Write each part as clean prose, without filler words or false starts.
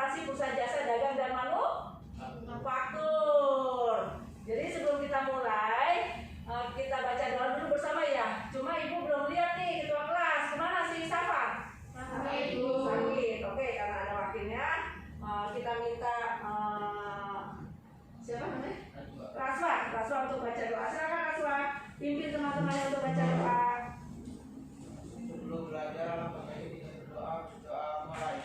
informasi Bursa Jasa Dagang dan Manufaktur. Jadi sebelum kita mulai, kita baca doa dulu bersama ya. Cuma ibu belum lihat nih ketua kelas. Kemana si Safa? Ibu. Sakit. Oke, karena ada wakilnya, kita minta siapa namanya? Raswa untuk baca doa. Silakan Raswa, pimpin teman-temannya untuk baca doa. Sebelum belajar, makanya kita berdoa mulai.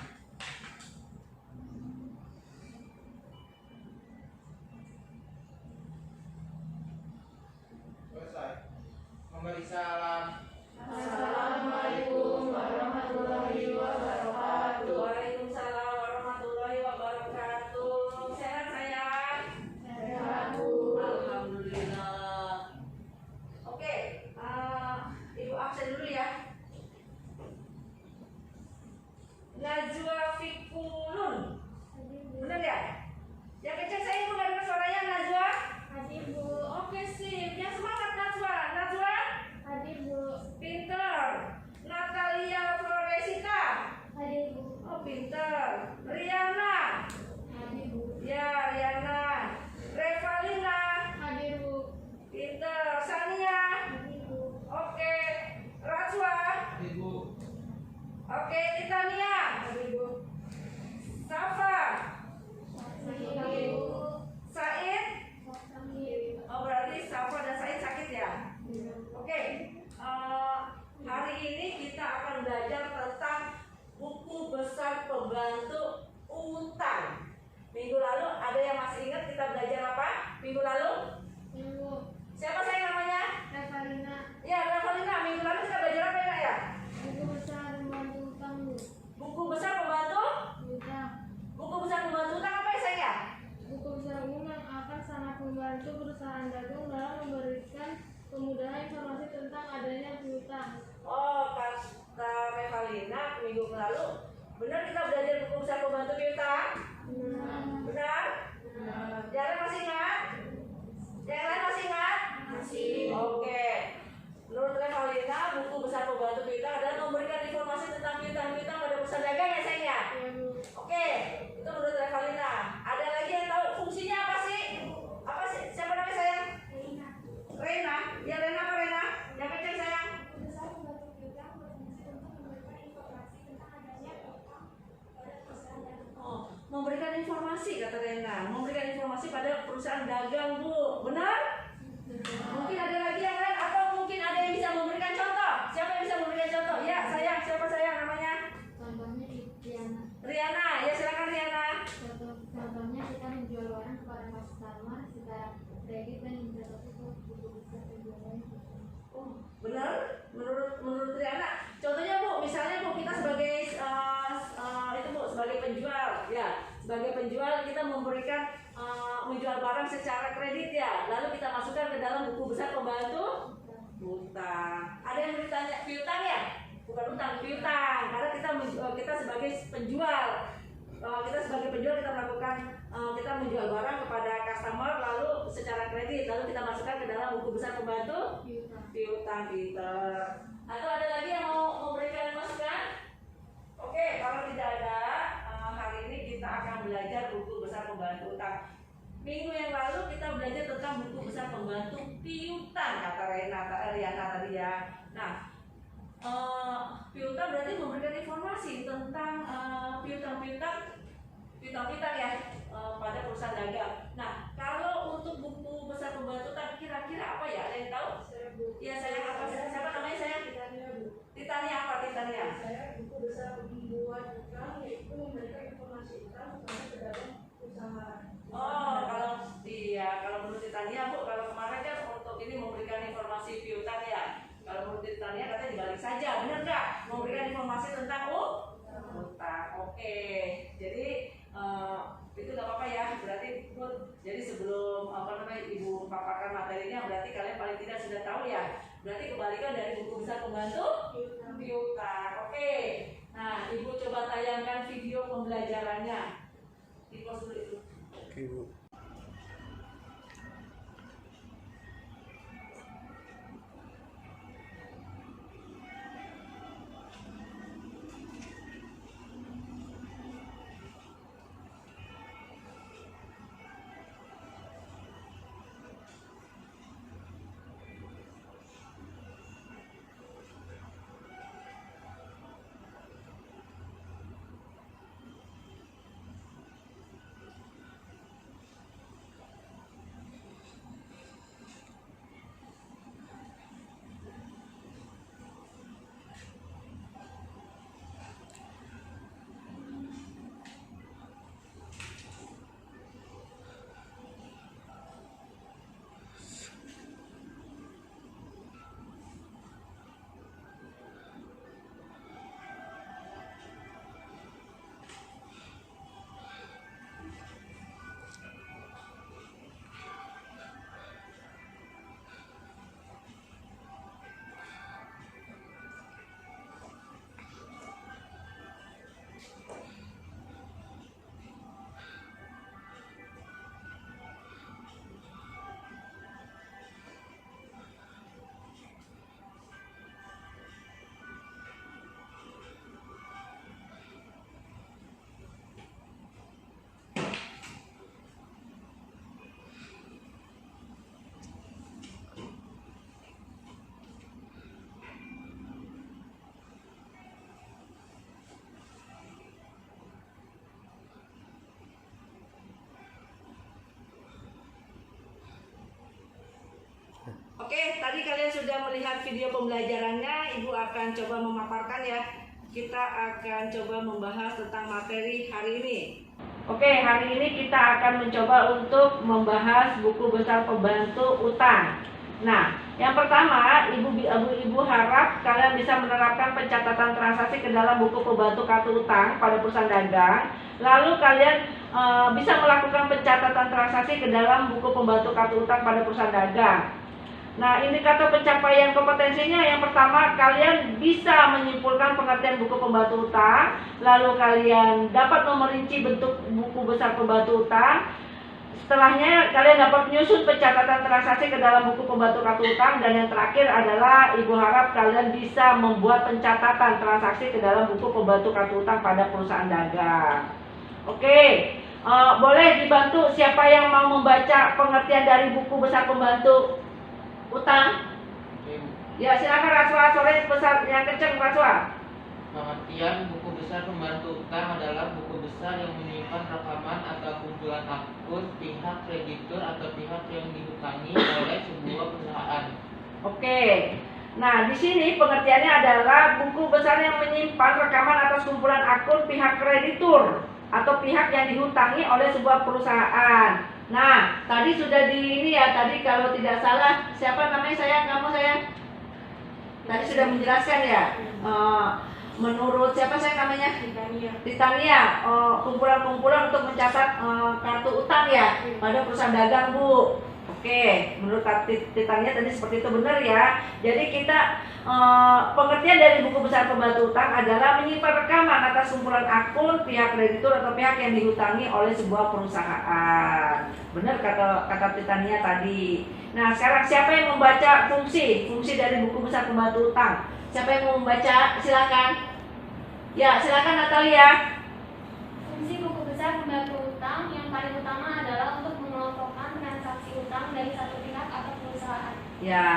Selesai. Memberi salam. Assalamualaikum warahmatullahi wabarakatuh. Waalaikumsalam warahmatullahi wabarakatuh. Sehat sayang? Sehat, Bu. Alhamdulillah. Oke, ibu absen dulu ya. Najwa Fikulun, bener ya? Yang kecil saya ibu nggak dengar suaranya Najwa. Hadir, Bu. Oke sip, yang semangat Najwa. Najwa, Hadir, Bu. pinter. Natalia Floresita, Hadir, Bu. oh pinter. Riana, Hadir, Bu. ya Riana. Revalina, Hadir, Bu. pinter. Sania, Hadir, Bu. oke. Rajwa, Ibu. oke. Titania, Hadir, Bu. Safa, Hadir, Bu. Said. Hadir. Oh berarti Safa dan Said sakit ya? Oke. Hari ini kita akan belajar tentang buku besar pembantu utang. Minggu lalu ada yang masih ingat kita belajar apa? Minggu lalu? Ibu. Siapa saya namanya? Revalina. Ya, Revalina. Minggu lalu kita belajar apa ya? Buku besar membantu utang, Bu. Buku besar pembantu? Utang. Buku besar pembantu utang apa ya saya? Buku besar umum yang akan sangat membantu perusahaan dagang dalam memberikan kemudahan informasi tentang adanya piutang. Oh, kata Revalina minggu lalu. Benar kita belajar buku besar pembantu piutang? Benar? Yang lain masih ingat? Yang lain masih ingat? Masih. Oke. Menurut Revalina, buku besar pembantu piutang adalah memberikan informasi tentang piutang-piutang pada perusahaan dagang ya sayang ya? Ya, Bu. Oke, itu menurut Revalina. Ada lagi yang tahu fungsinya apa sih? Apa sih? Siapa namanya sayang? Rena. Ya Rena apa Rena? Yang kecil sayang. Oh, memberikan informasi kata Rena. Memberikan informasi pada perusahaan dagang, Bu. Benar? Mungkin ada lagi yang lain atau mungkin ada yang bisa memberikan contoh. Siapa yang bisa memberikan contoh? Ya, sayang. Siapa sayang namanya? Contohnya di Diana. Riana. Ya, silakan Riana. Contohnya kita menjual barang kepada customer secara kredit dan investasi ke buku besar penjualan. Oh, benar? Menurut Riana. Contohnya Bu, misalnya Bu kita sebagai itu Bu sebagai penjual, ya. Sebagai penjual kita memberikan menjual barang secara kredit ya. Lalu kita masukkan ke dalam buku besar pembantu utang. Ada yang bertanya piutang ya? Bukan utang, piutang. Karena kita sebagai penjual, kita melakukan kita menjual barang kepada customer lalu secara kredit lalu kita masukkan ke dalam buku besar pembantu piutang kita. Atau ada lagi yang mau memberikan masukan? Oke, kalau tidak ada, hari ini kita akan belajar buku besar pembantu utang. Minggu yang lalu kita belajar tentang buku besar pembantu piutang kata Riana tadi ya. Nah, piutang berarti memberikan informasi tentang piutang ya pada perusahaan dagang. Nah, kalau untuk buku besar pembantu utang kira-kira apa ya? Ada yang tahu? Ya saya apa? Siapa namanya saya? Titania apa Titania? Saya buku besar pembuat utang yaitu memberikan informasi utang kepada pedagang usaha. Oh, kalau menurut Titania Bu, kalau kemarin kan untuk ini memberikan informasi piutang ya. Kalau menurut Titania katanya dibalik saja, benar nggak? Memberikan informasi tentang utang. Oke, jadi itu nggak apa-apa ya. Berarti jadi sebelum Ibu paparkan materinya, berarti kalian paling tidak sudah tahu ya. Berarti kebalikan dari buku besar pembantu piutang. Oke. Nah, Ibu coba tayangkan video pembelajarannya. Di pos dulu itu. Oke, Bu. Oke, tadi kalian sudah melihat video pembelajarannya. Ibu akan coba memaparkan ya. Kita akan coba membahas tentang materi hari ini. Oke, hari ini kita akan mencoba untuk membahas buku besar pembantu utang. Nah, yang pertama, ibu harap kalian bisa menerapkan pencatatan transaksi ke dalam buku pembantu kartu utang pada perusahaan dagang. Lalu kalian bisa melakukan pencatatan transaksi ke dalam buku pembantu kartu utang pada perusahaan dagang. Nah, indikator pencapaian kompetensinya yang pertama, kalian bisa menyimpulkan pengertian buku pembantu utang, lalu kalian dapat memerinci bentuk buku besar pembantu utang. Setelahnya, kalian dapat menyusun pencatatan transaksi ke dalam buku pembantu kartu utang, dan yang terakhir adalah ibu harap kalian bisa membuat pencatatan transaksi ke dalam buku pembantu kartu utang pada perusahaan dagang. Oke, boleh dibantu siapa yang mau membaca pengertian dari buku besar pembantu utang? Ya, silakan Raswa, sore besar yang kenceng Raswa. Pengertian buku besar pembantu utang adalah buku besar yang menyimpan rekaman atau kumpulan akun pihak kreditur atau pihak yang dihutangi oleh sebuah perusahaan. Oke. Nah, di sini pengertiannya adalah buku besar yang menyimpan rekaman atas kumpulan akun pihak kreditur atau pihak yang dihutangi oleh sebuah perusahaan. Nah, tadi sudah tadi kalau tidak salah, siapa namanya sayang? Kamu sayang? Tadi sudah menjelaskan ya. Menurut siapa saya namanya? Titania. Kumpulan-kumpulan untuk mencatat kartu utang ya pada perusahaan dagang, Bu. Oke, menurut Titania tadi seperti itu, benar ya. Jadi kita pengertian dari buku besar pembantu utang adalah menyimpan rekaman atas kumpulan akun pihak kreditur atau pihak yang dihutangi oleh sebuah perusahaan. Benar kata Titania tadi. Nah, sekarang siapa yang membaca fungsi dari buku besar pembantu utang? Siapa yang mau membaca? Silakan. Ya, silakan Natalia. Fungsi buku besar pembantu utang yang paling utama adalah untuk mengelompokkan transaksi utang dari satu pihak atau perusahaan. Ya,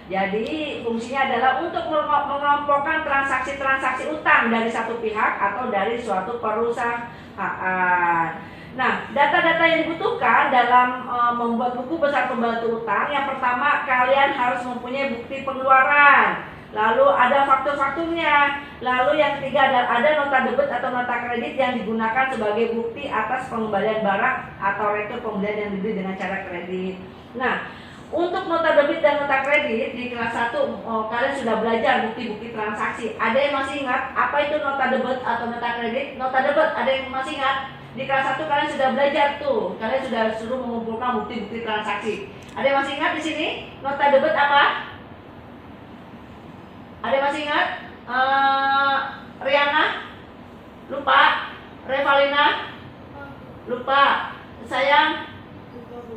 jadi fungsinya adalah untuk mengelompokkan transaksi-transaksi utang dari satu pihak atau dari suatu perusahaan. Nah, data-data yang dibutuhkan dalam membuat buku besar pembantu utang, yang pertama kalian harus mempunyai bukti pengeluaran. Lalu ada faktur-fakturnya. Lalu yang ketiga ada nota debit atau nota kredit yang digunakan sebagai bukti atas pengembalian barang atau rektur pembelian yang dibeli dengan cara kredit. Nah, untuk nota debit dan nota kredit di kelas 1 kalian sudah belajar bukti-bukti transaksi. Ada yang masih ingat apa itu nota debit atau nota kredit? Nota debit ada yang masih ingat? Di kelas 1 kalian sudah belajar tuh. Kalian sudah suruh mengumpulkan bukti-bukti transaksi. Ada yang masih ingat di sini? Nota debit apa? Ada yang masih ingat? Riana? Lupa? Revalina? Lupa? Sayang?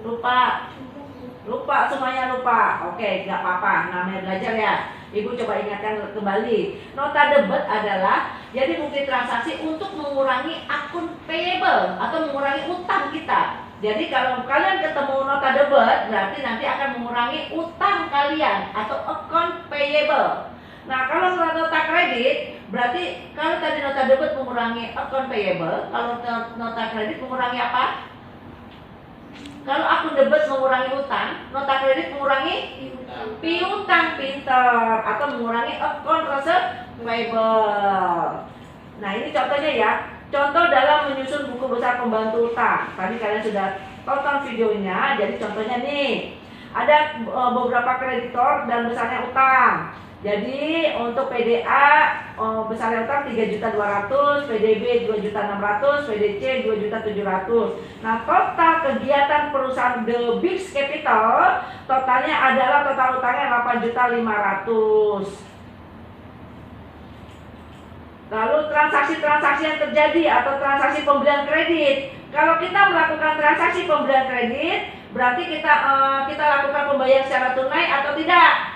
Lupa? Lupa, semuanya lupa. Oke, nggak apa-apa, namanya belajar ya. Ibu coba ingatkan kembali. Nota debit adalah jadi bukti transaksi untuk mengurangi akun payable atau mengurangi utang kita. Jadi kalau kalian ketemu nota debit, berarti nanti akan mengurangi utang kalian atau account payable. Nah, kalau nota kredit, berarti kalau tadi nota debit mengurangi account payable, kalau nota kredit mengurangi apa? Kalau akun debit mengurangi utang, nota kredit mengurangi piutang, pinter, atau mengurangi account receivable. Nah, ini contohnya ya. Contoh dalam menyusun buku besar pembantu utang. Tadi kalian sudah tonton videonya, jadi contohnya nih. Ada beberapa kreditor dan besarnya utang. Jadi untuk PDA besarnya utang 3.200.000, PDB 2.600.000, PDC 2.700.000. Nah, total kegiatan perusahaan The Big Capital totalnya adalah total utangnya 8.500.000. Lalu transaksi-transaksi yang terjadi atau transaksi pembelian kredit. Kalau kita melakukan transaksi pembelian kredit, berarti kita lakukan pembayaran secara tunai atau tidak?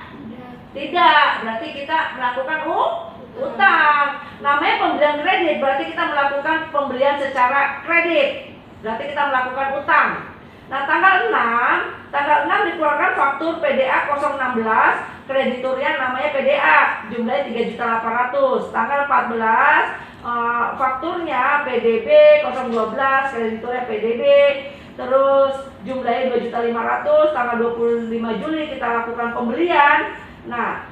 Tidak, berarti kita melakukan utang. Namanya pembelian kredit, berarti kita melakukan pembelian secara kredit. Berarti kita melakukan utang. Nah, tanggal 6 dikeluarkan faktur PDA 016, krediturnya namanya PDA, jumlahnya 3.800.000. Tanggal 14 fakturnya PDB 012, krediturnya PDB, terus jumlahnya 2.600.000. 7.500.000, tanggal 25 Juli kita lakukan pembelian. Nah,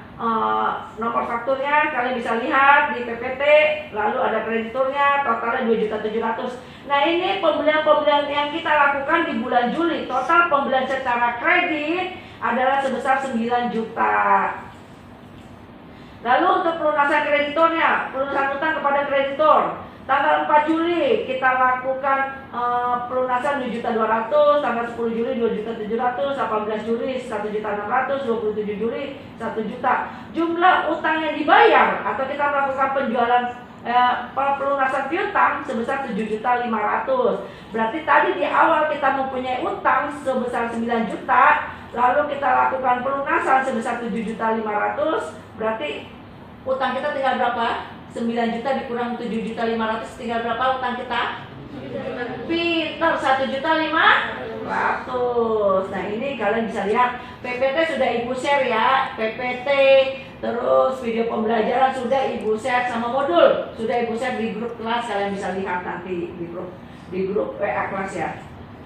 nomor fakturnya kalian bisa lihat di PPT, lalu ada krediturnya, totalnya 2.700.000. Nah, ini pembelian-pembelian yang kita lakukan di bulan Juli. Total pembelian secara kredit adalah sebesar 9 juta. Lalu untuk pelunasan kreditornya, pelunasan utang kepada kreditor, tanggal 4 Juli kita lakukan pelunasan 7.200.000, tanggal 10 Juli 2.700.000, 18 Juli 1.600.000, 27 Juli 1 juta. Jumlah utang yang dibayar atau kita melakukan penjualan pelunasan piutang sebesar 7.500.000. Berarti tadi di awal kita mempunyai utang sebesar 9 juta, lalu kita lakukan pelunasan sebesar 7.500.000, berarti utang kita tinggal berapa? 9 juta dikurang 7.500.000, tinggal berapa utang kita? Pintar, 1.500.000. Nah, ini kalian bisa lihat PPT sudah Ibu share ya. PPT, terus video pembelajaran sudah Ibu share, sama modul sudah Ibu share di grup kelas. Kalian bisa lihat nanti di grup WA kelas ya.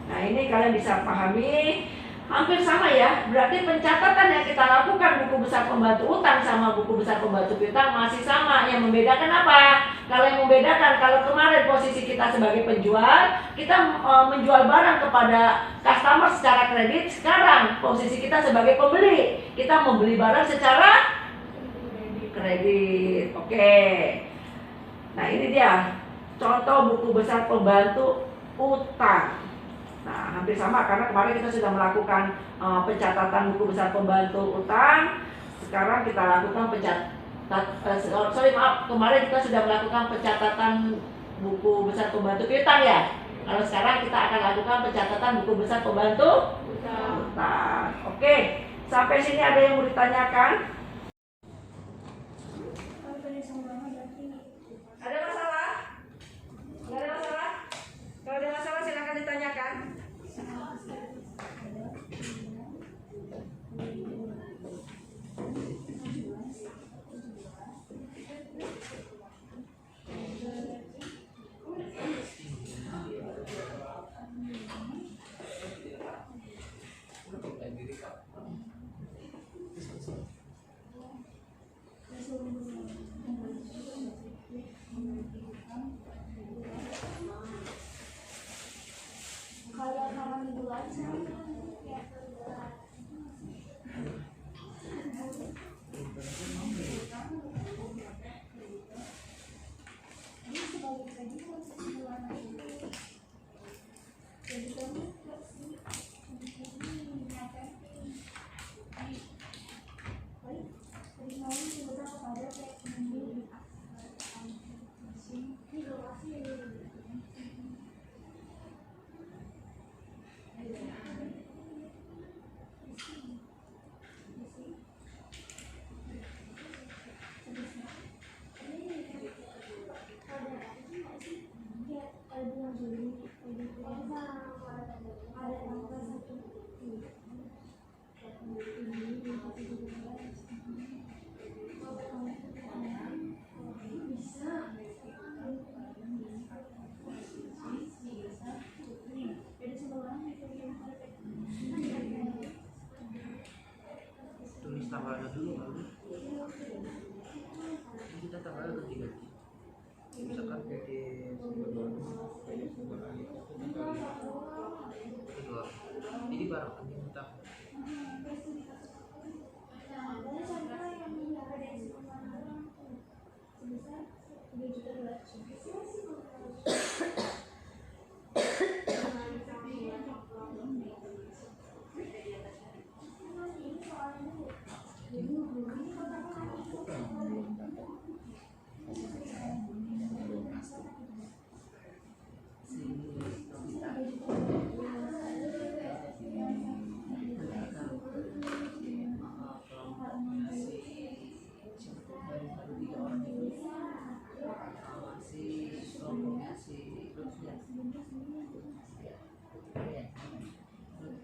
Nah, ini kalian bisa pahami. Hampir sama ya, berarti pencatatan yang kita lakukan buku besar pembantu utang sama buku besar pembantu piutang masih sama. Yang membedakan apa? Kalau yang membedakan, kalau kemarin posisi kita sebagai penjual, kita menjual barang kepada customer secara kredit. Sekarang posisi kita sebagai pembeli, kita membeli barang secara kredit. Oke. Nah, ini dia contoh buku besar pembantu utang. Nah, hampir sama karena kemarin kita sudah melakukan pencatatan buku besar pembantu utang. Sekarang kita lakukan kemarin kita sudah melakukan pencatatan buku besar pembantu piutang ya. Kalau sekarang kita akan lakukan pencatatan buku besar pembantu utang. Oke, sampai sini ada yang mau ditanyakan? Ada masalah? Nggak ada masalah? Kalau ada masalah silakan ditanyakan. Tulis tanggalnya dulu baru. Ini kita tanggalnya ganti-ganti. Misalkan kedua. Jadi barang yang utang.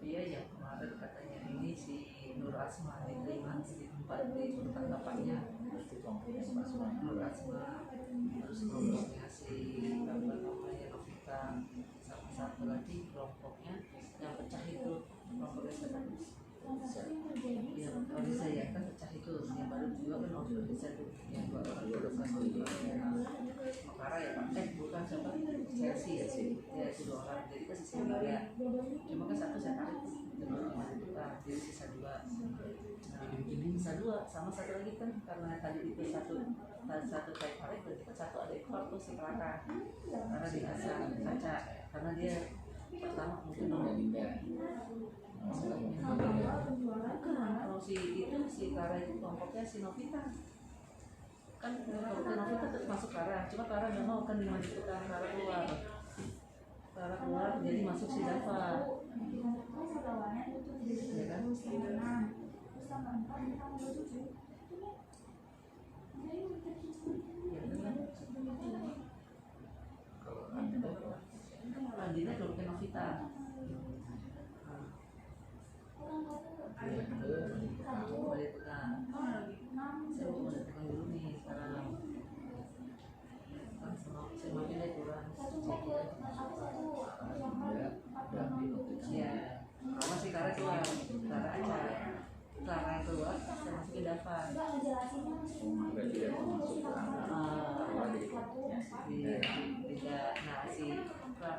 Dia yang kemarin katanya ini si Nur Asma diterima di tempat di tempat bapaknya. Nur Asma, terus kelompoknya si namanya Novita, satu lagi kelompoknya yang pecah itu yang baru juga kan sudah bisa tuh yang dua orang Makara ya Pak, bukan siapa, Chelsea ya sih, ya itu 2 orang, jadi kan sisa 3, cuma kan satu saya tarik jadi sisa 2. Sisa 2 sama satu lagi kan karena tadi itu satu tarik berarti kan satu ada ekor tuh si Clara karena dirasa kaca karena dia pertama mungkin kalau si Clara itu kelompoknya si Novita kan kelompoknya Novita terus masuk Clara, cuma Clara nggak mau kan dimajukan, Clara keluar jadi masuk si Dava ya kan. Andina kelompoknya Novita. Boleh pegang. Saya mau pegang dulu nih sekarang. Saya makin dia kurang. Ya, sama si Clara keluar. Clara aja. Clara keluar, saya masukin Dava. Nah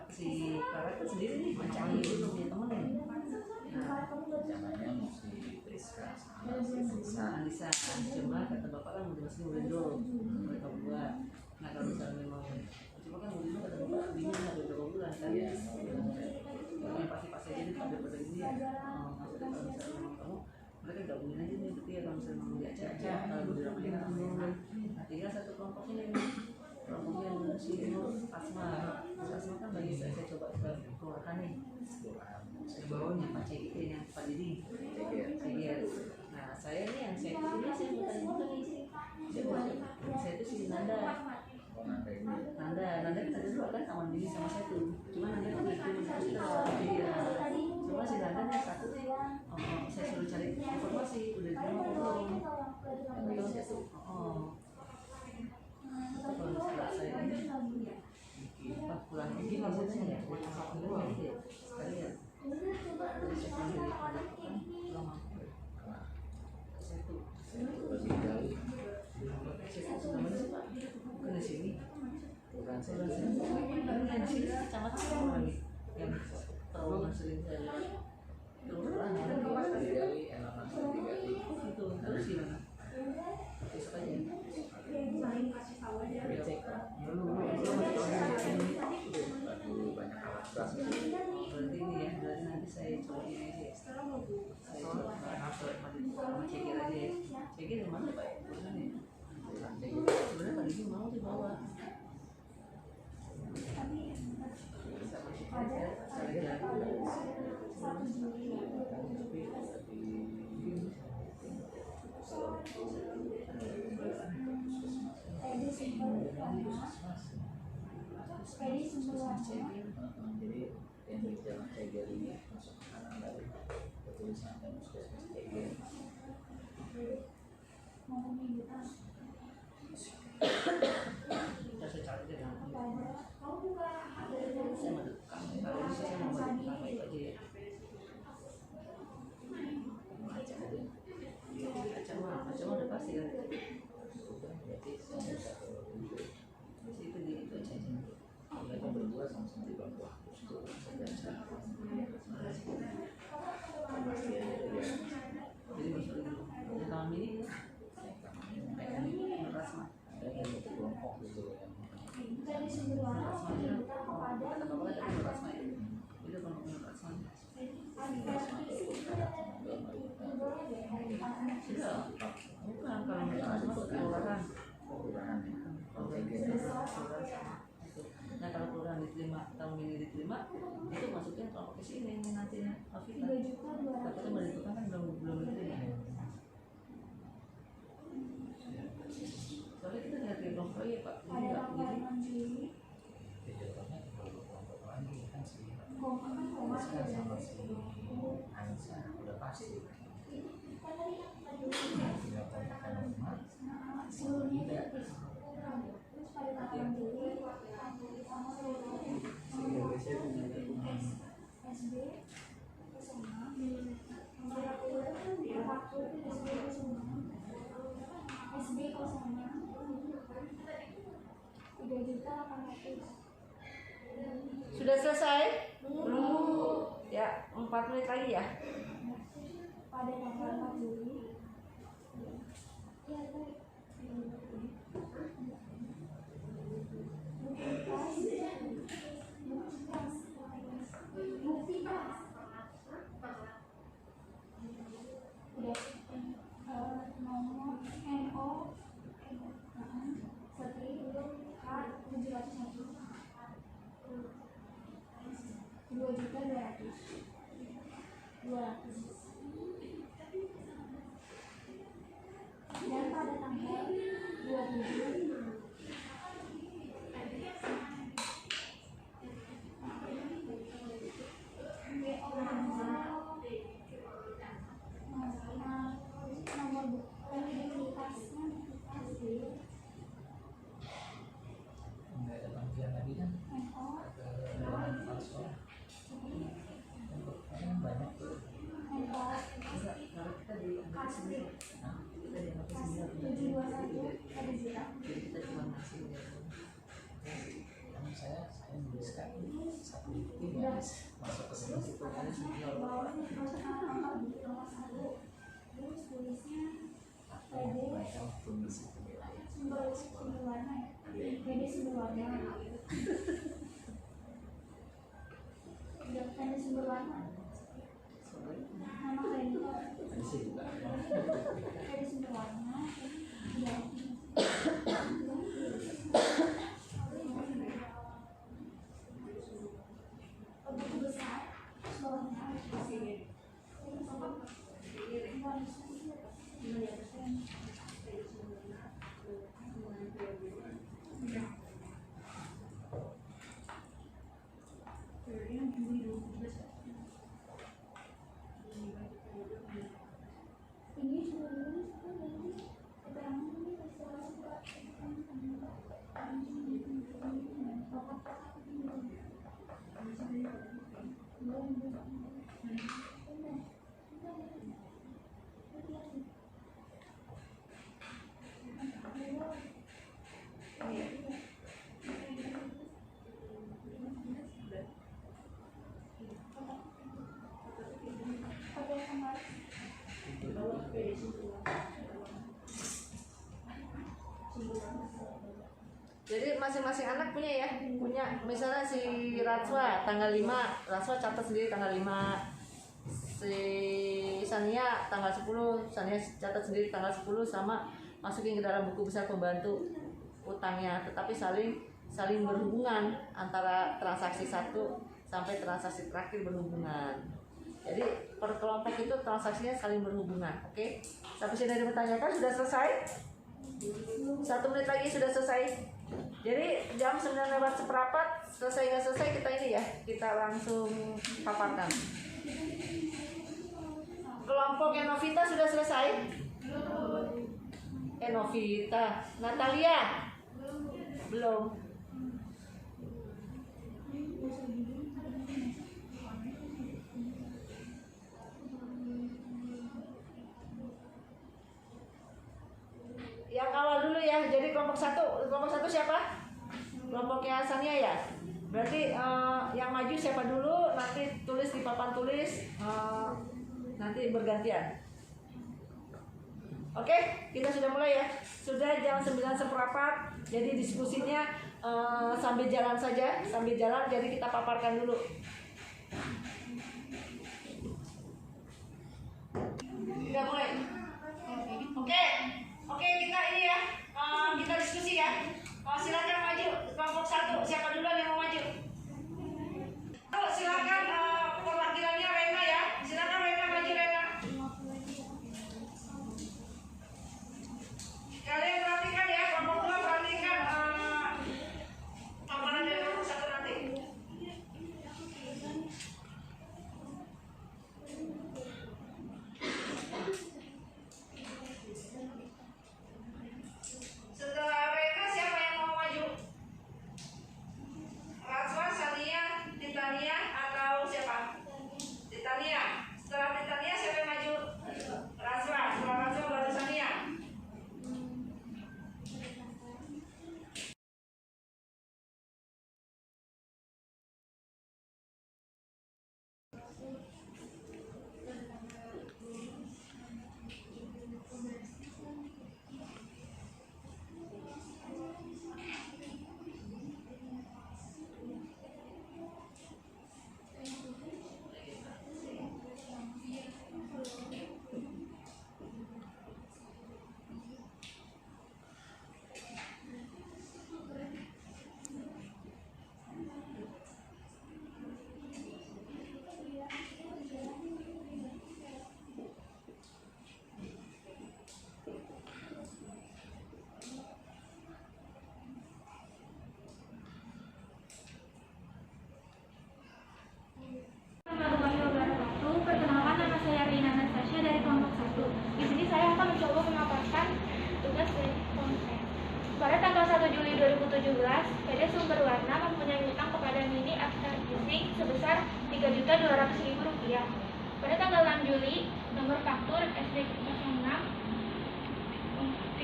si Clara itu sendiri nih mencari itu punya temen nih. Nah, namanya mesti Priska sama Anissa. Cuma kata bapak kan udah masih Windows mereka buat. Nah kalau misalnya memang cuma kan Windows kata bapak bingung ada berapa bulan kan? Yang pasti aja nih pada ini ya. Maksudnya kalau misalnya memang kamu mereka gabungin aja nih berarti ya kalau misalnya memang diacak kalau udah nah tinggal satu kelompok ini kelompoknya si Asma kan bagi saya coba keluarkan nih bawahnya Pak Cegir yang Pak Didi Cegir. Nah saya nih yang saya ini saya bukan nih saya itu si Nanda kita dulu kan kawan Didi sama saya tuh cuma Nanda kan itu cuma si Nanda yang satu saya suruh cari informasi udah terima belum kalau saya tuh kalau misalnya saya ini pulang ini maksudnya ya sekalian berarti ini ya, berarti nanti saya coba ini aja. Saya coba sama Cegir aja ya. Cegir yang mana Pak? Sebenarnya Pak Didi mau dibawa. Jadi yang di jalan Cegir ini masuk ke kanan dari tulisan dan puskesmas Cegir. Saya cari deh saya mendekat kalau saya mau mendekat baik aja ya. Macam udah pasti kan. Itu aja. Mereka berdua sama-sama di bangku aku jadi maksudnya yang tahun ini Rasma ada yang satu kelompok gitu yang kata bapak tadi Rasma ya itu kelompoknya Rasma sudah bukan kalau mereka Rasma ke kelurahan nah kalau kelurahan diterima tahun ini diterima itu masuknya kelompok ke sini nanti Novita tapi itu menentukan kan belum diterima soalnya kita nggak terima proyek Pak jadi nggak jadi kelompok lagi kan si Priska sama si Anissa udah pasti tidak kontak normal tidak pada tanggal 4 Juli. Ya, baik. Nomor NO Setri K 701 2.200.200 dan pada tanggal 27 nomor buku identitasnya asli nggak ada panggilan lagi kan NO ada password kan banyak tuh NO Kasri 721 ada zero. kan saya menuliskan satu tim ya masuk ke sini situ kan Bawahnya masuk angka nomor 1 terus tulisnya PD mereka tulis itu wilayah sumber warna ya PD sumber warna PD sumber warna nama klinik di sini juga PD sumber warna ya buku besar bawahnya ini Jadi masing-masing anak punya misalnya si Ratswa tanggal 5, Ratswa catat sendiri tanggal 5, si Sania tanggal 10, Sania catat sendiri tanggal 10 sama masukin ke dalam buku besar pembantu utangnya, tetapi saling berhubungan antara transaksi 1 sampai transaksi terakhir berhubungan. Jadi per kelompok itu transaksinya saling berhubungan, oke? Sampai sini ada ditanyakan, sudah selesai? 1 menit lagi sudah selesai. Jadi jam 9:04 selesai nggak selesai kita ini ya, kita langsung paparkan. Kelompok Enovita sudah selesai? Enovita, Natalia belum. Yang awal dulu ya. Jadi kelompok satu siapa? Kelompoknya Sania ya. Berarti yang maju siapa dulu? Nanti tulis di papan tulis. Nanti bergantian. Oke, kita sudah mulai ya. Sudah jam 9:04. Jadi diskusinya sambil jalan saja, sambil jalan. Jadi kita paparkan dulu. Sudah mulai. Oke, kita ini ya. Kita diskusi ya. Silakan maju kelompok 1. Siapa duluan yang mau maju? Silakan perwakilannya Rena ya. Silakan Rena maju Rena. Kalian perhatikan ya, kelompok 2 perhatikan paparan dari kelompok 1 nanti. Setelah Rena siapa yang mau maju? Ratswa, Sania, Titania, atau nomor faktur SD 06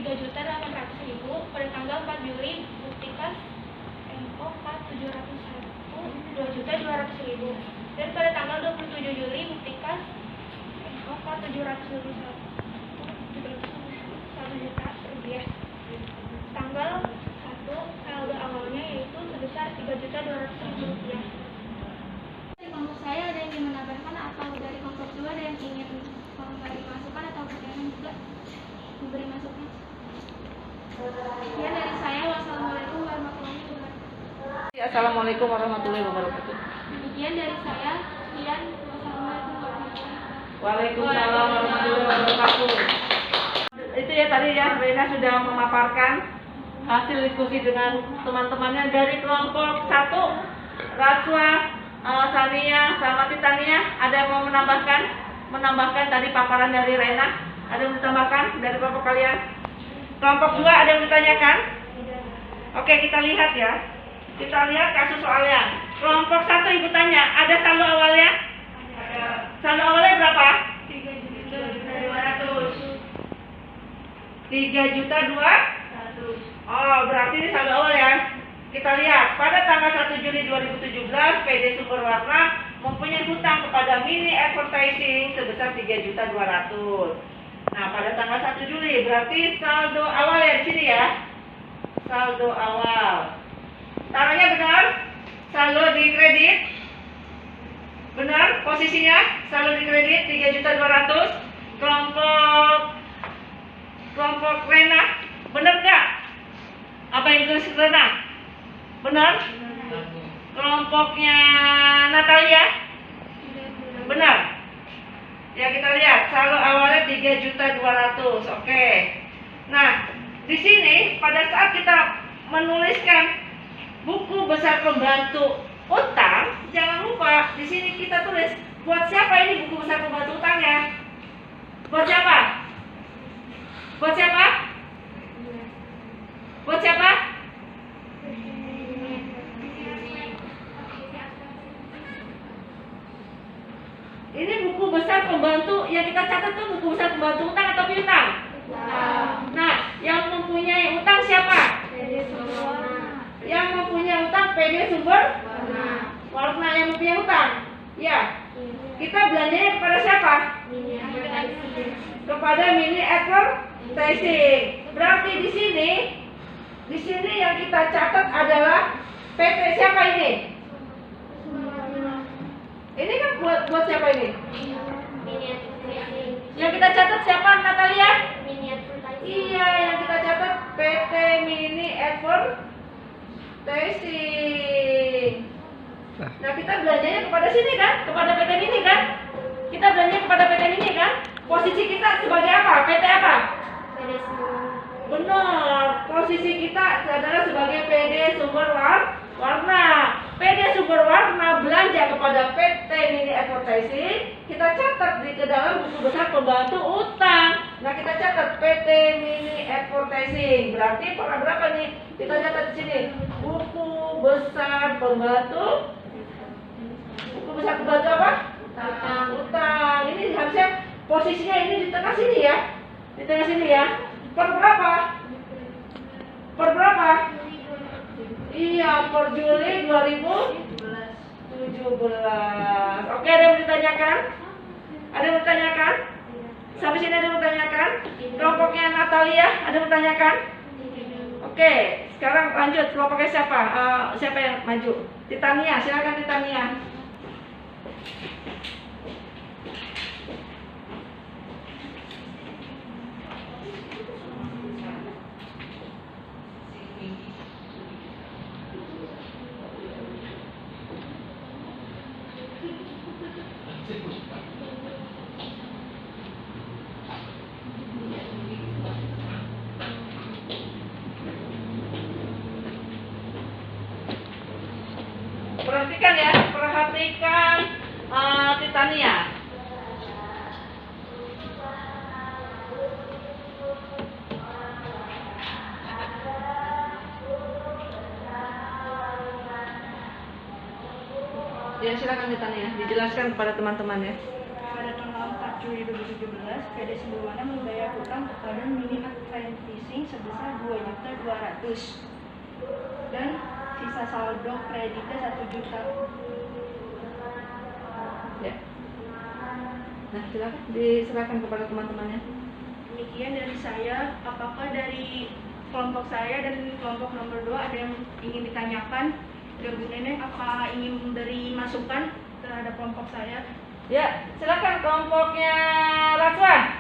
3.800.000 pada tanggal 4 Juli bukti kas NOK 701 2.200.000 dan pada tanggal 27 Juli bukti kas NOK 721 1.000.000 tanggal 1 saldo awalnya yaitu sebesar 3.200.000 Dari kelompok saya ada yang menambahkan atau dari kelompok 2 ada yang ingin memberi masukan atau bagaimana juga memberi masukan. Sekian dari saya. Wassalamualaikum warahmatullahi wabarakatuh. Assalamualaikum warahmatullahi wabarakatuh. Demikian dari saya. Sekian. Wassalamualaikum warahmatullahi wabarakatuh. Waalaikumsalam warahmatullahi wabarakatuh. Itu ya tadi ya, Rena sudah memaparkan hasil diskusi dengan teman-temannya dari kelompok 1, Ratswa, Sania, sama Titania. Ada yang mau menambahkan tadi paparan dari Rena? Ada yang ditambahkan dari kelompok kalian? Kelompok 2 ada yang ditanyakan? Oke, kita lihat ya. Kita lihat kasus soalnya. Kelompok 1 ibu tanya, ada saldo awalnya? Ada. Saldo awalnya berapa? 3.200.000. Oh, berarti ini saldo awal ya. Kita lihat, pada tanggal 1 Juli 2017, PD Sumber Warna mempunyai hutang kepada Mini Advertising sebesar 3.200.000. Nah, pada tanggal 1 Juli berarti saldo awal ya di sini ya. Saldo awal. Taruhnya benar? Saldo di kredit? Benar posisinya? Saldo di kredit 3.200.000. Kelompok Rena, benar nggak? Apa yang tulis Rena? Benar? Kelompoknya Natalia? Benar? Ya, kita lihat saldo awalnya 3.200.000. Oke. Nah, di sini pada saat kita menuliskan buku besar pembantu utang, jangan lupa di sini kita tulis buat siapa ini buku besar pembantu utangnya? Buat siapa? Buat siapa? Buat siapa? Ini buku besar pembantu yang kita catat tuh buku besar pembantu utang atau piutang? Nah, yang mempunyai utang siapa? Yang mempunyai utang PD Sumber Warna yang mempunyai utang. Ya. Kita belanjanya kepada siapa? Kepada Mini Advertising. Berarti di sini yang kita catat adalah PT siapa ini? Ini kan buat siapa ini? Yang kita catat siapa, Natalia? Iya, yang kita catat PT Mini Advertising. Nah, kita belanjanya kepada sini kan? Kepada PT Mini kan? Kita belanjanya kepada PT Mini kan? Posisi kita sebagai apa? PT apa? Benar, posisi kita adalah sebagai PD Sumber Warna. PD Sumber Warna belanja kepada PT Mini Advertising, kita catat di ke dalam buku besar pembantu utang. Nah, kita catat PT Mini Advertising. Berarti pada berapa nih? Kita catat di sini. Buku besar pembantu. Buku besar pembantu apa? Utang. Ini harusnya posisinya ini di tengah sini ya. Di tengah sini ya. Per berapa? Per berapa? Iya, per Juli 2017. Oke, ada yang ditanyakan? Ada yang ditanyakan? Sampai sini ada yang ditanyakan? Kelompoknya Natalia, ada yang ditanyakan? Oke, sekarang lanjut. Kelompoknya siapa? Siapa yang maju? Titania, silakan Titania. Perhatikan ya, perhatikan Titania. Ya, silakan Titania, dijelaskan kepada teman-teman ya. Pada tanggal 4 Juli Juli 2017, PD Sumberwana membayar hutang kepada Mini Advent Fishing sebesar 2.200.000 dan sisa saldo kreditnya 1 juta. Ya. Nah, diserahkan kepada teman-temannya. Demikian dari saya. Apakah dari kelompok saya dan kelompok nomor 2 ada yang ingin ditanyakan ke Bu Neneng? Apa ingin dari masukan terhadap kelompok saya? Ya, silakan kelompoknya Ratswa.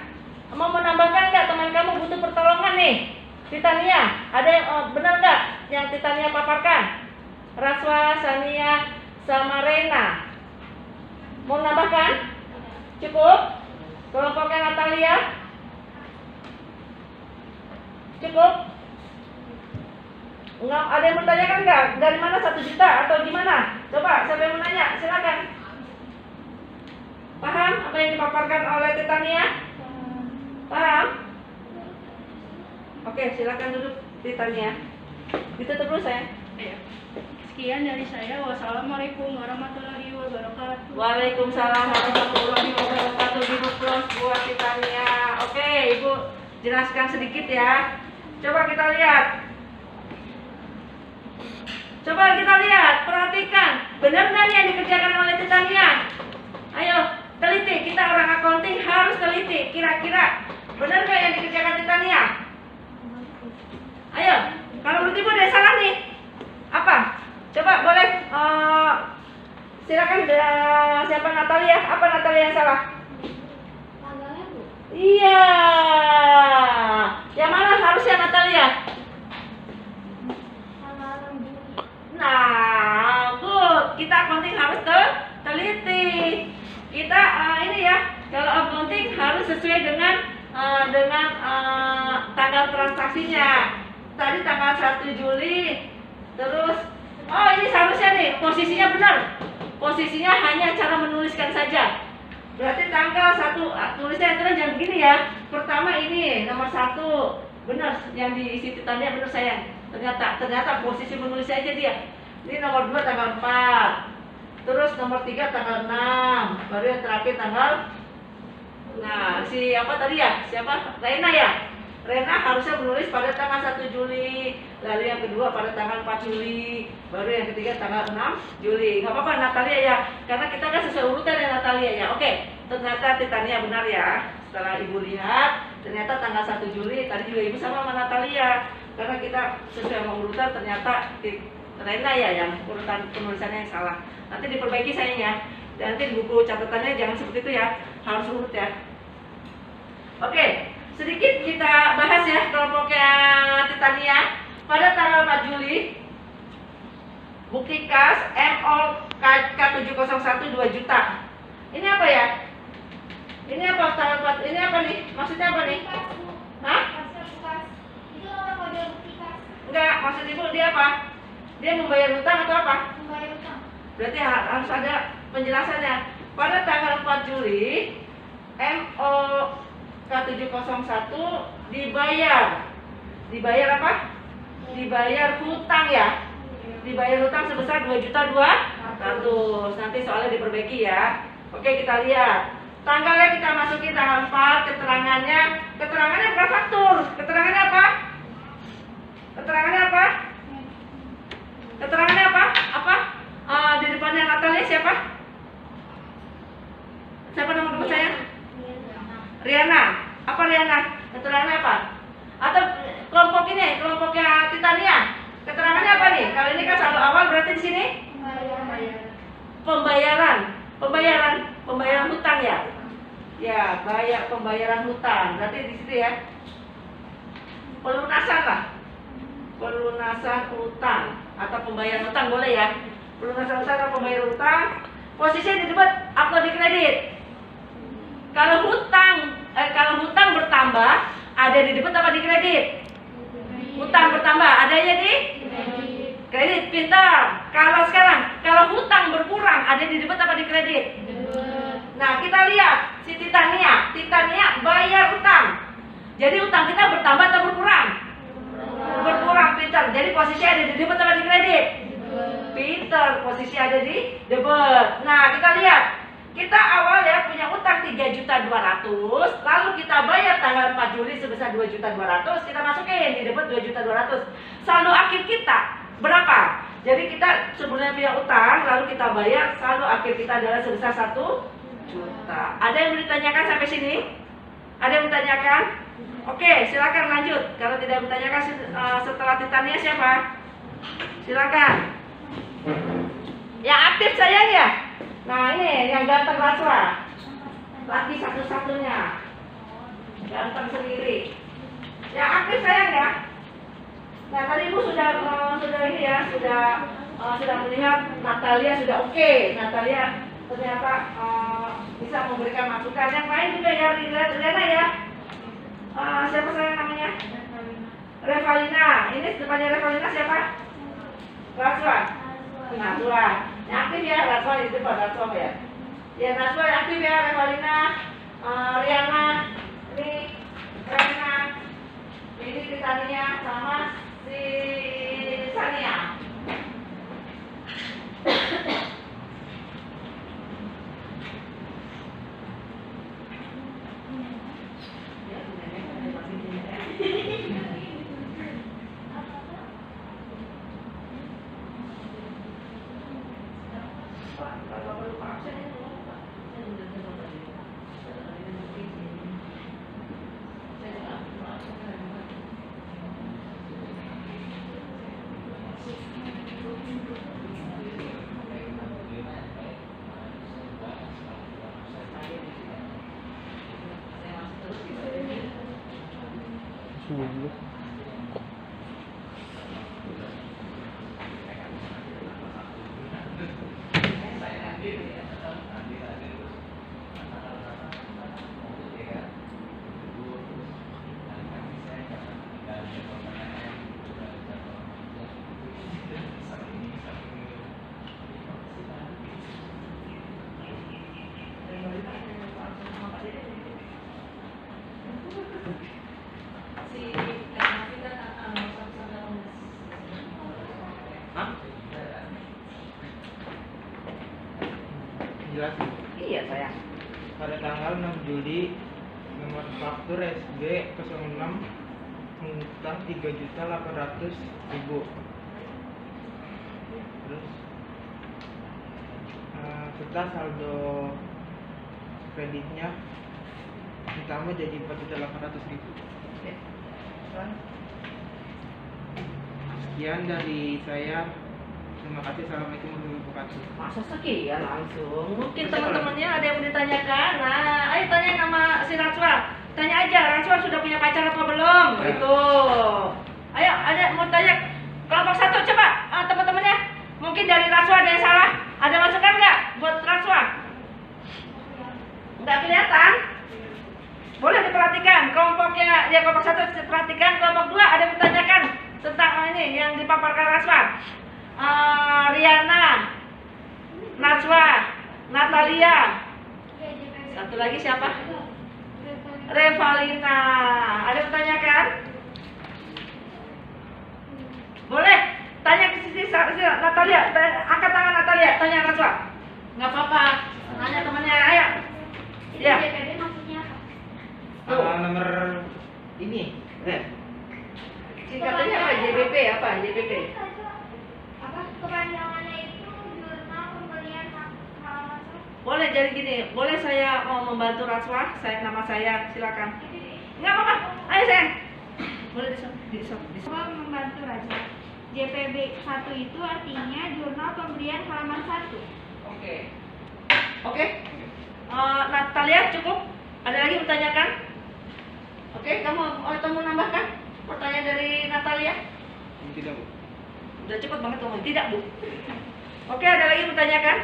Mau menambahkan nggak teman kamu butuh pertolongan nih? Titania, ada yang benar nggak yang Titania paparkan? Ratswa, Sania, sama Rena. Mau nambahkan? Cukup? Kelompoknya Natalia? Cukup? Enggak, ada yang bertanyakan nggak? Dari mana 1 juta atau gimana? Coba, siapa yang mau nanya? Silakan. Paham apa yang dipaparkan oleh Titania? Paham? Oke, silakan duduk Titania. Ditutup dulu saya. Ya. Sekian dari saya. Wassalamualaikum warahmatullahi wabarakatuh. Waalaikumsalam warahmatullahi wabarakatuh. Ibu Plus buat Titania. Oke, Ibu jelaskan sedikit ya. Coba kita lihat. Coba kita lihat, perhatikan. Benar nggak yang dikerjakan oleh Titania? Ayo, teliti. Kita orang accounting harus teliti. Kira-kira benar nggak yang dikerjakan Titania? Ayo, kalau menurut Ibu ada yang salah nih. Apa? Coba boleh silakan siapa Natalia? Apa Natalia yang salah? Tanggalnya, Bu. Iya. Yang mana harusnya Natalia? Tanggal 6 Juli. Nah, good. Kita accounting harus teliti. Kita ini ya, kalau accounting harus sesuai dengan tanggal transaksinya. Tadi tanggal 1 Juli. Terus, oh ini seharusnya nih, posisinya benar. Posisinya hanya cara menuliskan saja. Berarti tanggal 1, tulisnya aturan jangan begini ya. Pertama ini, nomor 1. Benar, yang diisi Titania benar sayang. Ternyata posisi menulisnya aja dia. Ini nomor 2 tanggal 4. Terus nomor 3 tanggal 6. Baru yang terakhir tanggal. Nah, siapa tadi ya? Siapa? Rena ya? Rena harusnya menulis pada tanggal 1 Juli. Lalu yang kedua pada tanggal 4 Juli. Baru yang ketiga tanggal 6 Juli. Nggak apa-apa Natalia ya. Karena kita kan sesuai urutan ya Natalia ya. Oke, ternyata Titania benar ya. Setelah Ibu lihat, ternyata tanggal 1 Juli. Tadi juga Ibu sama Natalia. Karena kita sesuai sama urutan, ternyata Rena ya yang urutan penulisannya yang salah. Nanti diperbaiki sayang ya. Dan nanti di buku catatannya jangan seperti itu ya. Harus urut ya. Oke. Sedikit kita bahas ya kelompoknya Titania. Pada tanggal 4 Juli bukti kas MO K701 2 juta. Ini apa ya? Ini apa tanggal 4? Ini apa nih? Maksudnya apa nih? Hah? Itu nomor kode bukti kas. Enggak, maksud Ibu dia apa? Dia membayar hutang atau apa? Membayar utang. Berarti harus ada penjelasannya. Pada tanggal 4 Juli MO K701 dibayar. Dibayar apa? Dibayar hutang ya. Dibayar hutang sebesar 2.200.000. Nanti soalnya diperbaiki ya. Oke, kita lihat. Tanggalnya kita masukin tanggal 4, keterangannya prafaktur. Keterangannya apa? Keterangannya apa? Keterangannya apa? Apa? Di depannya Natalia siapa? Siapa nama teman saya? Riana. Apa Riana? Keterangannya apa? Atau kelompok ini, kelompoknya Titania. Keterangannya apa nih? Kalau ini kan saldo awal berarti di sini pembayaran hutang ya. Ya, bayar pembayaran hutang. Berarti di situ ya. Pelunasan lah. Pelunasan hutang atau pembayaran hutang boleh ya. Pelunasan hutang atau pembayaran hutang. Posisinya di debit atau di kredit. Kalau hutang bertambah, ada di debit apa di kredit? Hutang bertambah, adanya di kredit. Pintar. Kalau hutang berkurang, ada di debit apa di kredit? Nah, kita lihat si Titania bayar hutang. Jadi hutang kita bertambah atau berkurang? Berkurang, pintar. Jadi posisi ada di debit apa di kredit? Pintar, posisi ada di debit. Nah, kita lihat Kita awal ya punya utang 3.200.000, lalu kita bayar tanggal 4 Juli sebesar 2.200.000, kita masukin di debit 2.200.000. Saldo akhir kita berapa? Jadi kita sebenarnya punya utang, lalu kita bayar, saldo akhir kita adalah sebesar 1 juta. Ada yang mau ditanyakan sampai sini? Ada yang ditanyakan? Oke, silakan lanjut. Kalau tidak bertanyakan setelah ditanya siapa? Silakan. Yang aktif sayang ya. Nah ini yang ganteng Raswa, laki satu-satunya, ganteng sendiri. Yang aktif sayang ya. Nah tadi ibu sudah ini ya, sudah melihat Natalia sudah oke. Natalia ternyata bisa memberikan masukan. Yang lain juga ya, Riana ya. Siapa sayang namanya? Revalina. Ini depannya Revalina siapa? Raswa. Raswa. Yang aktif ya, Raswa di depan Raswa ya. Ya Raswa yang aktif ya, Revalina, Riana, ini Riana, ini Titania sama si Sania. Jelasin. Iya sayang. Pada tanggal 6 Juli nomor faktur SB 06 mengutang 3.800.000. Terus serta saldo kreditnya ditambah jadi 4.800.000. Sekian dari saya. Terima kasih. Assalamualaikum warahmatullahi wabarakatuh. Masa sekian langsung? Mungkin teman-temannya ada yang mau ditanyakan. Nah, ayo tanya nama si Raswa. Tanya aja, Raswa sudah punya pacar apa belum? Gitu. Ayo, ada mau tanya kelompok 1 coba teman-temannya. Mungkin dari Raswa ada yang salah. Ada masukan nggak buat Raswa? Nggak kelihatan? Boleh diperhatikan. Kelompoknya, ya kelompok 1 perhatikan. Kelompok 2 ada yang ditanyakan tentang ini yang dipaparkan Raswa. Riana, Najwa, Natalia. Satu lagi siapa? Revalina. Ada yang bertanyakan? Boleh tanya ke sisi Natalia. Angkat tangan Natalia. Tanya Najwa. Nggak apa-apa. Tanya temannya. Ayo. Ya. JPB maksudnya apa? Nomor ini. Singkatannya apa? JBP apa? JBP. Apa kepanjangannya itu jurnal pembelian halaman 1. Boleh jadi gini. Boleh saya mau membantu Raswa? Nama saya silakan. Nggak apa-apa. Ayo sayang. Boleh disop. Coba membantu Raja. JPB 1 itu artinya jurnal pembelian halaman 1. Oke. Natalia cukup? Ada lagi bertanyakan? Oke, kamu nambahkan pertanyaan dari Natalia? Tidak, Bu. Udah cepet banget kamu. Tidak, Bu. Oke, ada lagi bertanyakan?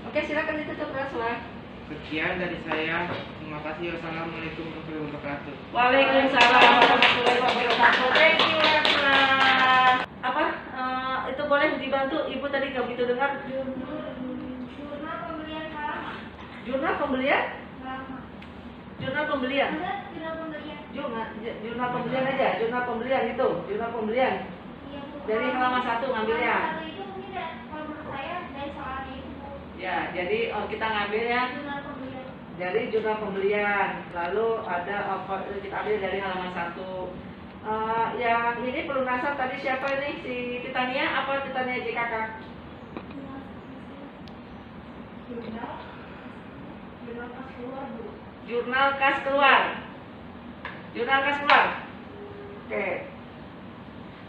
Oke, silakan ditutup Raswa. Sekian dari saya. Terima kasih. Wassalamualaikum warahmatullahi wabarakatuh. Waalaikumsalam warahmatullahi wabarakatuh. Thank you, Raswa. Apa? Itu boleh dibantu? Ibu tadi nggak begitu dengar. Jurnal pembelian halaman. Jurnal pembelian? Halaman. Jurnal pembelian. Ada jurnal pembelian. Jurnal pembelian aja. Jurnal pembelian itu. Jurnal pembelian. Iya, Bu. Dari halaman 1 ngambilnya. Halaman 1 itu mungkin kalau menurut saya dari soalnya itu, Bu. Ya, jadi kita ngambil ya. Jurnal pembelian. Jadi jurnal pembelian. Lalu ada kita ambil dari halaman 1. Yang ini pelunasan tadi siapa ini? Si Titania apa Titania JKK? Jurnal kas keluar, Bu. Jurnal kas keluar. Jurnal kas keluar. Oke.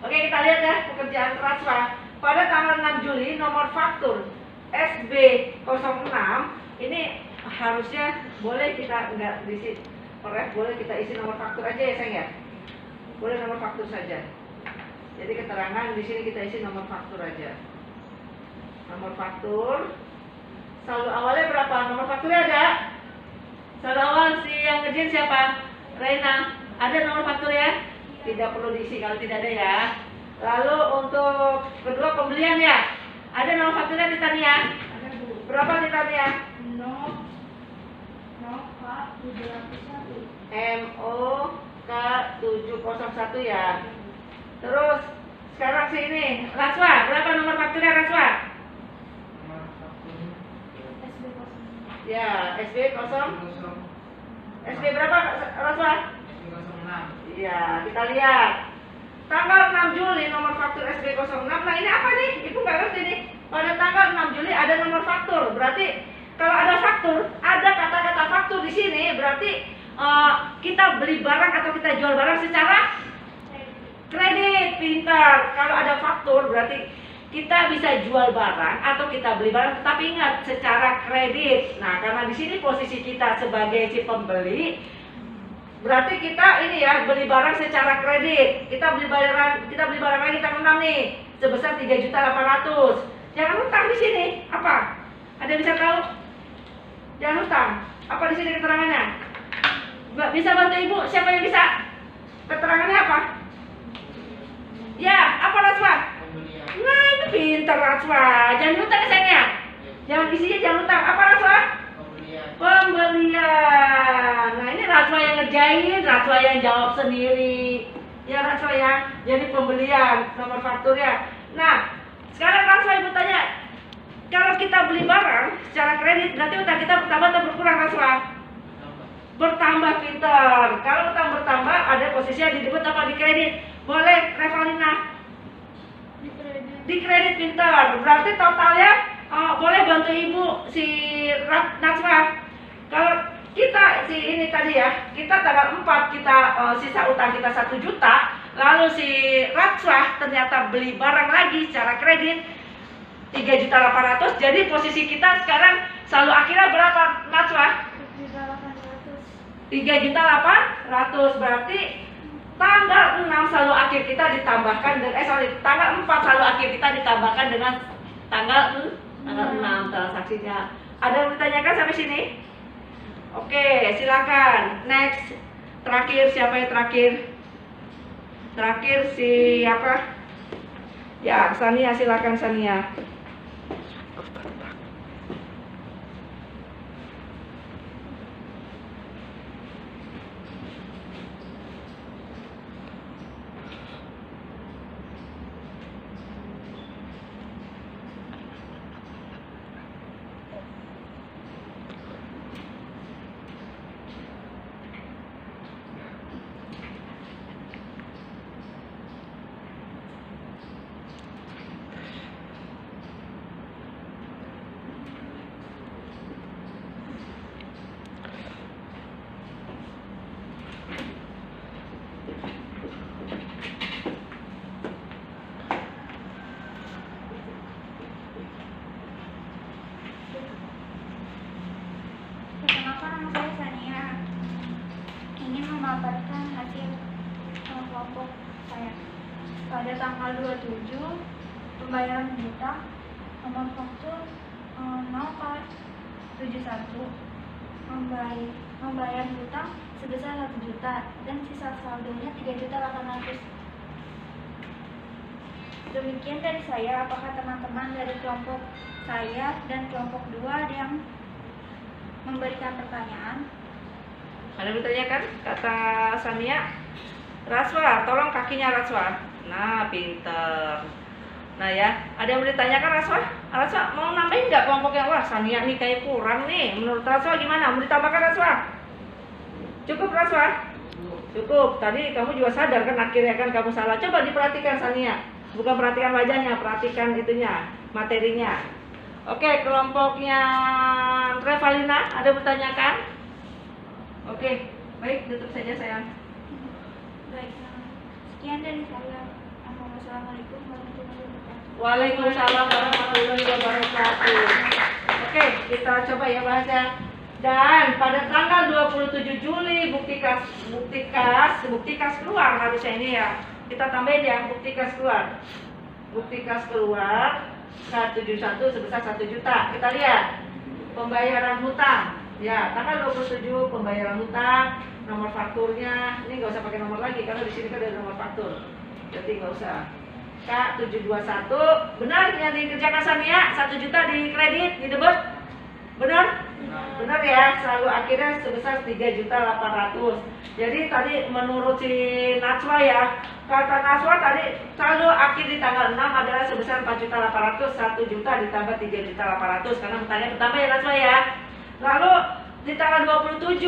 Oke, kita lihat ya pekerjaan Raswa. Pada tanggal 6 Juli nomor faktur SB06 ini harusnya boleh kita enggak diisi boleh kita isi nomor faktur aja ya sayang ya. Boleh nomor faktur saja. Jadi keterangan di sini kita isi nomor faktur aja. Nomor faktur. Saldo awalnya berapa? Nomor fakturnya ada? Saldo awal si yang ngerjain siapa? Reina. Ada nomor faktur ya? Tidak perlu diisi kalau tidak ada ya. Lalu untuk kedua pembelian ya. Ada nomor fakturnya Titania? Ada, Bu. Berapa Titania? MOK701 ya. Terus sekarang sini Raswa, berapa nomor fakturnya Raswa? Ya, SB berapa Raswa? Iya, kita lihat. Tanggal 6 Juli nomor faktur SB06. Nah, ini apa nih? Ibu nggak ngerti nih. Pada tanggal 6 Juli ada nomor faktur. Berarti kalau ada faktur, ada kata-kata faktur di sini, berarti kita beli barang atau kita jual barang secara kredit. Pintar. Kalau ada faktur berarti kita bisa jual barang atau kita beli barang, tetapi ingat secara kredit. Nah, karena di sini posisi kita sebagai si pembeli, berarti kita ini ya beli barang secara kredit. Kita beli barang lagi tanggal 6 nih sebesar 3.800.000. Jangan hutang di sini. Apa? Ada yang bisa tahu? Jangan hutang. Apa di sini keterangannya? Bisa bantu Ibu? Siapa yang bisa? Keterangannya apa? Ya, apa Raswa? Nah, itu pintar Raswa. Jangan hutang ya sayangnya. Jangan isinya jangan hutang. Apa Raswa? Pembelian. Nah, ini Raswa yang ngerjain, Raswa yang jawab sendiri. Ya Raswa ya. Jadi pembelian nomor fakturnya. Nah, sekarang Raswa Ibu tanya, kalau kita beli barang secara kredit berarti utang kita bertambah atau berkurang Raswa? Bertambah, pintar. Kalau utang bertambah ada posisinya di debit apa di kredit? Boleh Revalina? Di kredit, pintar. Berarti totalnya boleh bantu Ibu si Najwa. Kalau kita si ini tadi ya, kita tanggal 4 kita sisa utang kita 1 juta, lalu si Najwa ternyata beli barang lagi secara kredit 3.800.000. Jadi posisi kita sekarang saldo akhirnya berapa Najwa? 3.800.000. Berarti tanggal 6 saldo akhir kita ditambahkan dengan tanggal 4 saldo akhir kita ditambahkan dengan tanggal 6 transaksinya. Ada yang ditanyakan sampai sini? Oke, silakan. Next. Terakhir siapa yang terakhir? Terakhir siapa? Ya, Sania, silakan Sania. Perkenalkan, nama saya Sania. Ingin memaparkan hasil kelompok saya. Pada tanggal 27 pembayaran hutang nomor faktur 0K71 membayar hutang sebesar 1 juta dan sisa saldonya 3.800.000. Demikian dari saya. Apakah teman-teman dari kelompok saya dan kelompok 2 ada yang memberikan pertanyaan? Ada yang ditanyakan? Kata Sania. Raswa, tolong kakinya Raswa. Nah, pinter. Nah ya, ada yang ditanyakan Raswa? Raswa mau nambahin nggak kelompoknya? Wah, Sania nih kayak kurang nih. Menurut Raswa gimana? Mau ditambahkan Raswa? Cukup Raswa? Cukup. Tadi kamu juga sadar kan akhirnya kan kamu salah. Coba diperhatikan Sania. Bukan perhatikan wajahnya, perhatikan itunya, materinya. Oke, kelompoknya Revalina ada bertanyakan? Oke, baik, tutup saja sayang. Baik, sekian dari saya. Assalamualaikum warahmatullahi wabarakatuh. Waalaikumsalam warahmatullahi wabarakatuh. Oke, kita coba ya bahasa. Dan pada tanggal 27 Juli bukti kas keluar harusnya ini ya. Kita tambahin ya bukti kas keluar. Bukti kas keluar K71 sebesar 1 juta. Kita lihat pembayaran hutang. Ya, tanggal 27 pembayaran hutang, nomor fakturnya. Ini nggak usah pakai nomor lagi karena di sini kan ada nomor faktur. Jadi nggak usah. K721 benar yang dikerjakan Sania 1 juta di kredit di debit benar ya, selalu akhirnya sebesar 3.800.000. Jadi tadi menurut si Najwa ya, kata Najwa tadi saldo akhir di tanggal 6 adalah sebesar 4.800.000, 1 juta ditambah 3.800.000 karena hutangnya bertambah ya Najwa ya. Lalu di tanggal 27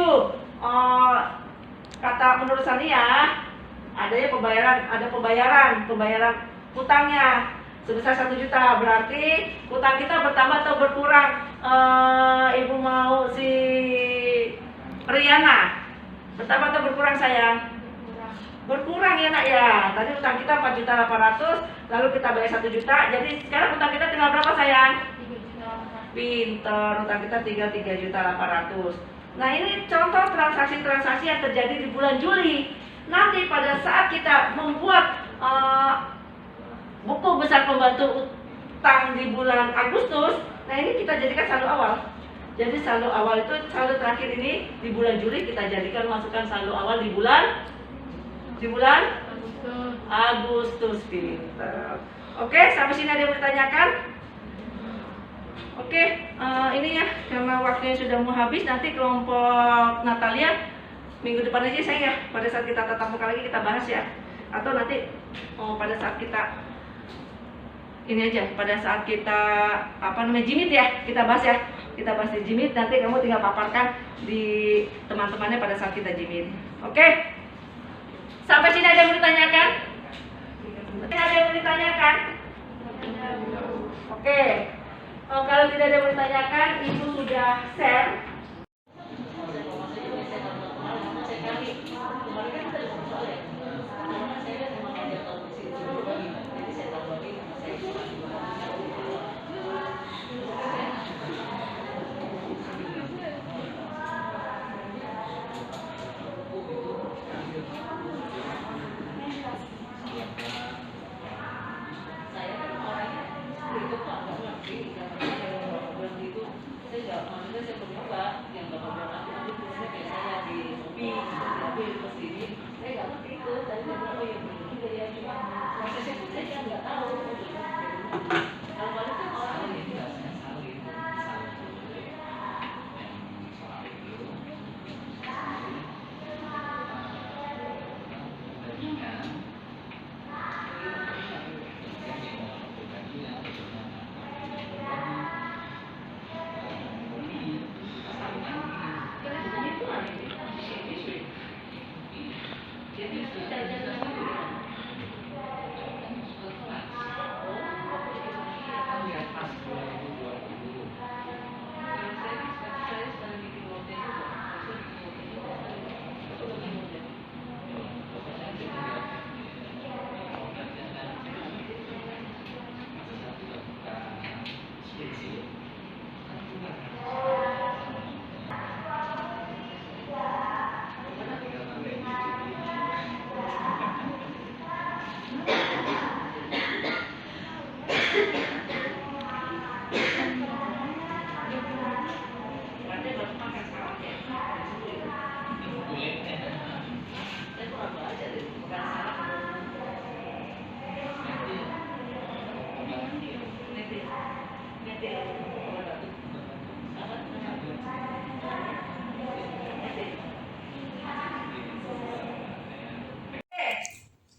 kata menurut Sania ada pembayaran hutangnya sebesar 1 juta, berarti hutang kita bertambah atau berkurang? Ibu mau si Riana bertambah atau berkurang sayang? Berkurang ya nak ya. Tadi hutang kita 4.800.000, lalu kita bayar 1 juta, jadi sekarang hutang kita tinggal berapa sayang? 3.800.000. Pinter, hutang kita tinggal 3.800.000. Nah ini contoh transaksi-transaksi yang terjadi di bulan Juli. Nanti pada saat kita membuat buku besar pembantu utang di bulan Agustus, nah ini kita jadikan saldo awal. Jadi saldo awal itu saldo terakhir ini di bulan Juli kita jadikan masukkan saldo awal di bulan Agustus. Pinter. Oke, sampai sini ada yang mau ditanyakan? Oke, ini ya karena waktunya sudah mau habis, nanti kelompok Natalia minggu depan aja saya ya, pada saat kita tatap muka lagi kita bahas ya, atau nanti pada saat kita ini aja, pada saat kita jimit ya, kita bahas ya, kita bahas di jimit, nanti kamu tinggal paparkan di teman-temannya pada saat kita jimit. Oke, sampai sini ada yang mau ditanyakan? Ada yang mau ditanyakan? Oke, kalau tidak ada yang mau ditanyakan, ibu sudah share.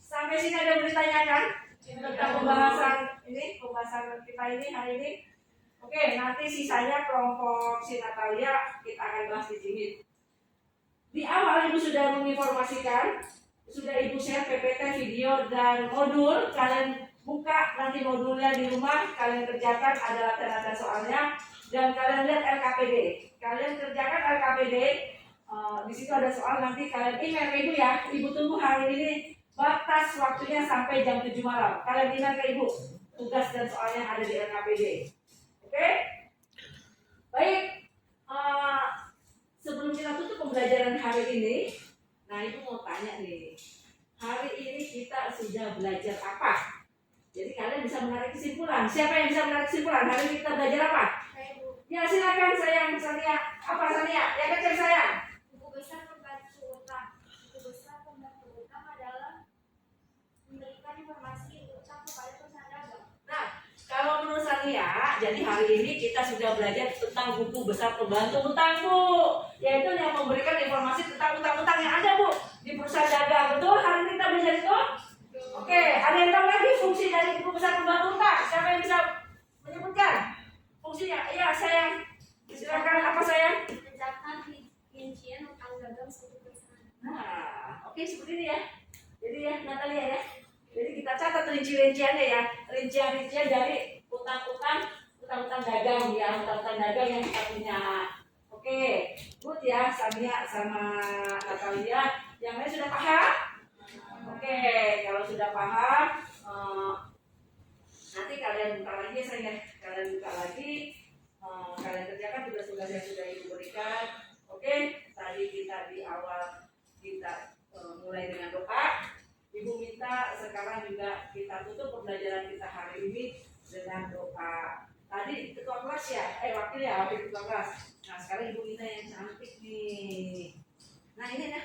Sampai sini ada yang ditanyakan tentang pembahasan kita ini hari ini. Oke, nanti sisanya kelompok si Natalia kita akan bahas di sini. Di awal Ibu sudah menginformasikan, sudah Ibu share PPT, video, dan modul. Kalian buka nanti modulnya di rumah, kalian kerjakan, ada latihan soalnya, dan kalian lihat LKPD. Kalian kerjakan LKPD, di situ ada soal, nanti kalian email ke Ibu ya. Ibu tunggu hari ini, batas waktunya sampai jam 7 malam. Kalian email ke Ibu, tugas dan soalnya ada di LKPD. Oke? Baik, sebelum kita tutup pembelajaran hari ini, nah Ibu mau tanya nih, hari ini kita sudah belajar apa? Jadi kalian bisa menarik kesimpulan. Siapa yang bisa menarik kesimpulan? Hari ini kita belajar apa? Saya Bu. Ya silakan sayang Sania. Apa Sania? Yang kecil sayang. Buku besar pembantu utang. Buku besar pembantu utang adalah memberikan informasi utang kepada perusahaan dagang. Nah, kalau menurut Sania, jadi hari ini kita sudah belajar tentang buku besar pembantu utang, Bu. Yaitu yang memberikan informasi tentang utang-utang yang ada, Bu, di perusahaan dagang. Betul? Hari ini kita belajar itu? Oke, ada yang tahu lagi fungsi dari buku besar pembantu utang? Siapa yang bisa menyebutkan fungsinya? Iya, sayang. Silakan, apa sayang? Mencatat rincian utang dagang suatu perusahaan. Nah, oke seperti ini ya. Jadi ya, Natalia ya. Jadi kita catat rinci-rinciannya ya. Rincian-rincian dari utang-utang dagang ya, utang-utang dagang yang kita punya. Oke, good ya, Sania sama Natalia. Yang lain sudah paham? Oke, kalau sudah paham, nanti kalian buka lagi ya sayang. Kalian buka lagi, kalian kerjakan tugas-tugas yang sudah Ibu berikan. Oke, tadi kita di awal kita mulai dengan doa. Ibu minta sekarang juga kita tutup pembelajaran kita hari ini dengan doa. Tadi ketua kelas ya, wakil ketua kelas. Nah sekarang Ibu minta yang cantik nih. Nah ini ya,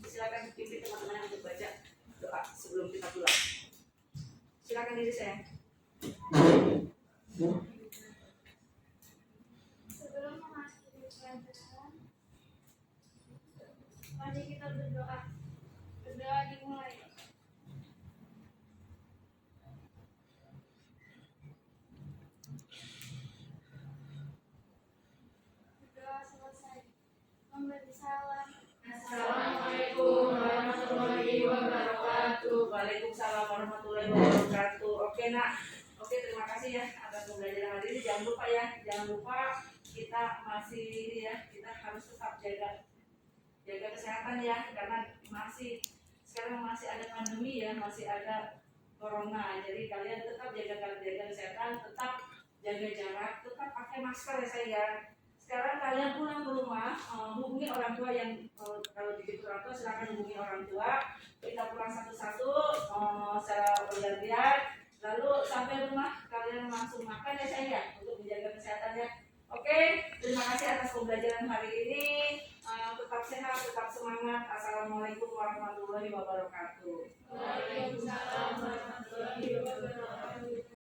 silakan pimpin teman-teman untuk baca doa sebelum kita pulang. Silakan diri saya. Sebelum mengakhiri pelajaran, mari kita berdoa. Berdoa dimulai. Berdoa selesai. Memberi salam. Assalamualaikum warahmatullahi wabarakatuh. Waalaikumsalam warahmatullahi wabarakatuh. Oke nak, oke terima kasih ya atas pembelajaran hari ini. Jangan lupa ya, jangan lupa kita masih ya, kita harus tetap jaga kesehatan ya, karena sekarang masih ada pandemi ya, masih ada corona. Jadi kalian tetap jaga kesehatan, tetap jaga jarak, tetap pakai masker ya sayang. Sekarang kalian pulang ke rumah, hubungi orang tua yang kalau begitu orang tua silakan hubungi orang tua. Kita pulang satu-satu secara bergantian. Lalu sampai rumah kalian langsung makan ya sayang untuk menjaga kesehatannya. Oke, terima kasih atas pembelajaran hari ini. Tetap sehat, tetap semangat. Assalamualaikum warahmatullahi wabarakatuh.